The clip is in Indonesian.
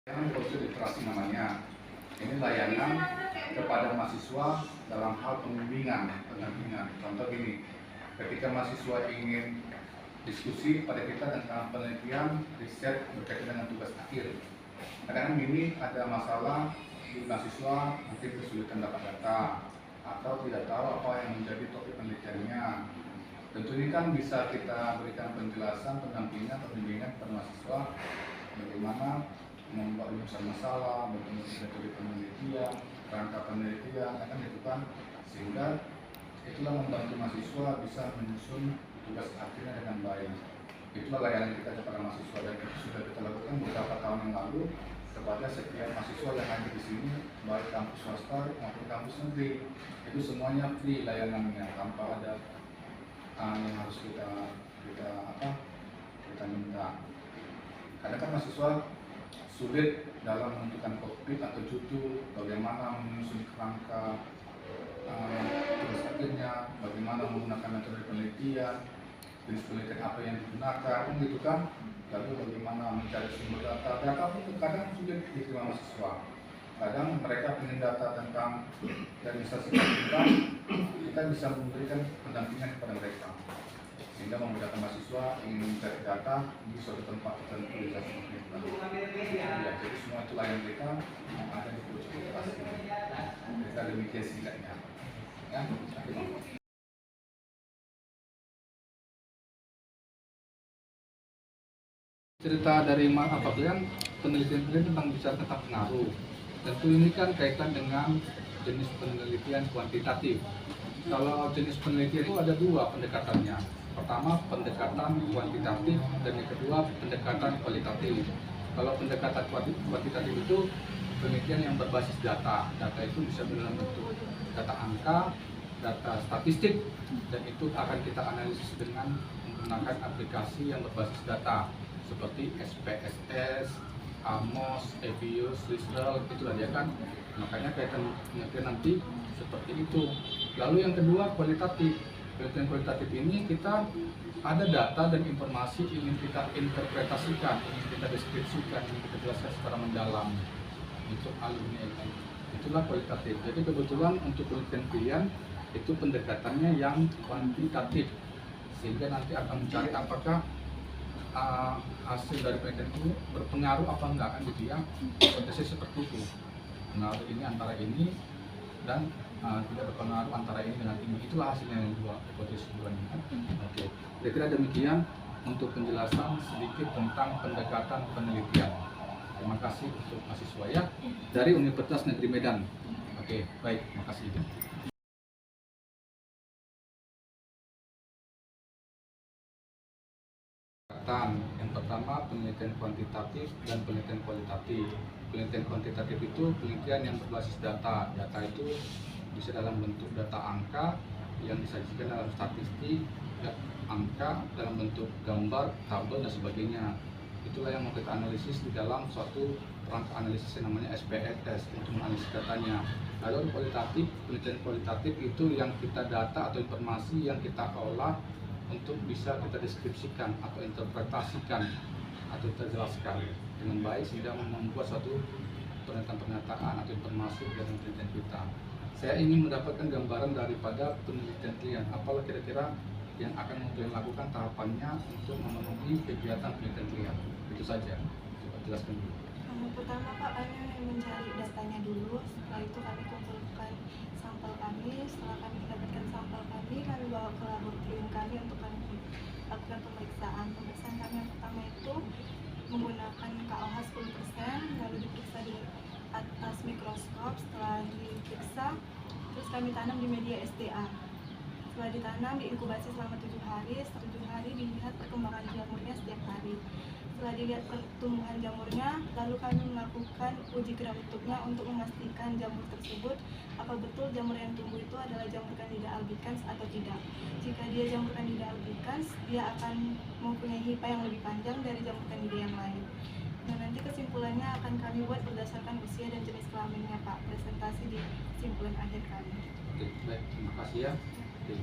Layanan proses literasi namanya. Ini layanan kepada mahasiswa dalam hal pendampingan. Contoh gini, ketika mahasiswa ingin diskusi pada kita tentang penelitian, riset berkaitan dengan tugas akhir. Kadang-kadang ini ada masalah di mahasiswa, mungkin kesulitan dapat data atau tidak tahu apa yang menjadi topik penelitiannya. Tentu ini kan bisa kita berikan penjelasan, pendampingan, pembimbingan kepada mahasiswa bagaimana membuat rumusan masalah, metode penelitian, rangka penelitian, akan itu kan, sehingga itulah membantu mahasiswa bisa menyusun tugas akhirnya dengan baik. Itulah layanan kita kepada mahasiswa dan itu sudah kita lakukan beberapa tahun yang lalu kepada setiap mahasiswa yang ada di sini, baik kampus swasta maupun kampus negeri. Itu semuanya free layanannya tanpa ada yang harus kita minta. Karena kan mahasiswa sulit dalam menentukan topik atau judul, bagaimana menyusun kerangka tugas akhirnya, bagaimana menggunakan metode penelitian, jenis penelitian apa yang digunakan, gitu kan. Lalu bagaimana mencari sumber data pun kadang sulit diterima mahasiswa. Kadang mereka ingin data tentang realisasi kita bisa memberikan pendampingan kepada mereka, sehingga memudahkan mahasiswa ingin mencari data di suatu tempat tertentu bisa seperti itu. Ya, jadi semua itu layanan kita yang ada di proses literasi. Kita demikian singkatnya. Ya, cerita dari apa kalian penelitian tentang bicara tentang pengaruh. Tentu ini kan kaitan dengan jenis penelitian kuantitatif. Kalau jenis penelitian itu ada dua pendekatannya. Pertama pendekatan kuantitatif dan yang kedua pendekatan kualitatif. Kalau pendekatan kuantitatif itu penelitian yang berbasis data. Data itu bisa dalam bentuk data angka, data statistik, dan itu akan kita analisis dengan menggunakan aplikasi yang berbasis data seperti SPSS, Amos, Evius, Listral, itulah dia kan. Makanya kaitan penelitian nanti seperti itu. Lalu yang kedua kualitatif. Penelitian kualitatif ini kita ada data dan informasi ingin kita interpretasikan, ingin kita deskripsikan, ingin kita jelaskan secara mendalam untuk alumni itu. Itulah kualitatif. Jadi kebetulan untuk penelitian pilihan itu pendekatannya yang kuantitatif, sehingga nanti akan mencari apakah hasil dari penelitian itu berpengaruh apa enggak kan gitu ya. Kondisi seperti itu. Pengaruh ini antara ini dan tidak berpengaruh antara ini dengan ini. Itulah hasilnya yang dua hipotesis keduanya. Oke, kira-kira demikian untuk penjelasan sedikit tentang pendekatan penelitian. Terima kasih untuk mahasiswa ya dari Universitas Negeri Medan. Oke, baik, terima kasih. Yang pertama penelitian kuantitatif dan penelitian kualitatif. Penelitian kuantitatif itu penelitian yang berbasis data. Data itu bisa dalam bentuk data angka yang disajikan dalam statistik, angka dalam bentuk gambar, tabel dan sebagainya. Itulah yang mau kita analisis di dalam suatu rangka analisis yang namanya SPSS untuk menganalisis datanya. Lalu kualitatif, penelitian kualitatif itu yang kita data atau informasi yang kita olah untuk bisa kita deskripsikan atau interpretasikan atau kita jelaskan dengan baik sehingga membuat suatu pernyataan atau informasi dari penelitian kita. Saya ingin mendapatkan gambaran daripada penelitian kalian, apalah kira-kira yang akan kalian lakukan tahapannya untuk memenuhi kegiatan penelitian kalian. Itu saja, coba jelaskan dulu. Pertama Pak, kami mencari datanya dulu, setelah itu kami kumpulkan sampel kami, setelah kami mendapatkan sampel kami bawa ke laboratorium kami untuk kami lakukan pemeriksaan. Pemeriksaan kami yang pertama itu menggunakan KOH 10%, lalu diperiksa di atas mikroskop. Setelah diperiksa, terus kami tanam di media SDA. Setelah ditanam, diinkubasi selama 7 hari. Setelah 7 hari dilihat perkembangan jamurnya setiap hari. Setelah dilihat pertumbuhan jamurnya, lalu kami melakukan uji gram bentuknya untuk memastikan jamur tersebut apa betul jamur yang tumbuh itu adalah jamur Candida albicans atau tidak. Jika dia jamur Candida albicans, dia akan mempunyai hipa yang lebih panjang dari jamur Candida yang lain. Nah, nanti kesimpulannya akan kami buat berdasarkan usia dan jenis kelaminnya Pak. Presentasi di kesimpulan akhir kami. Oke, baik, terima kasih ya. Oke.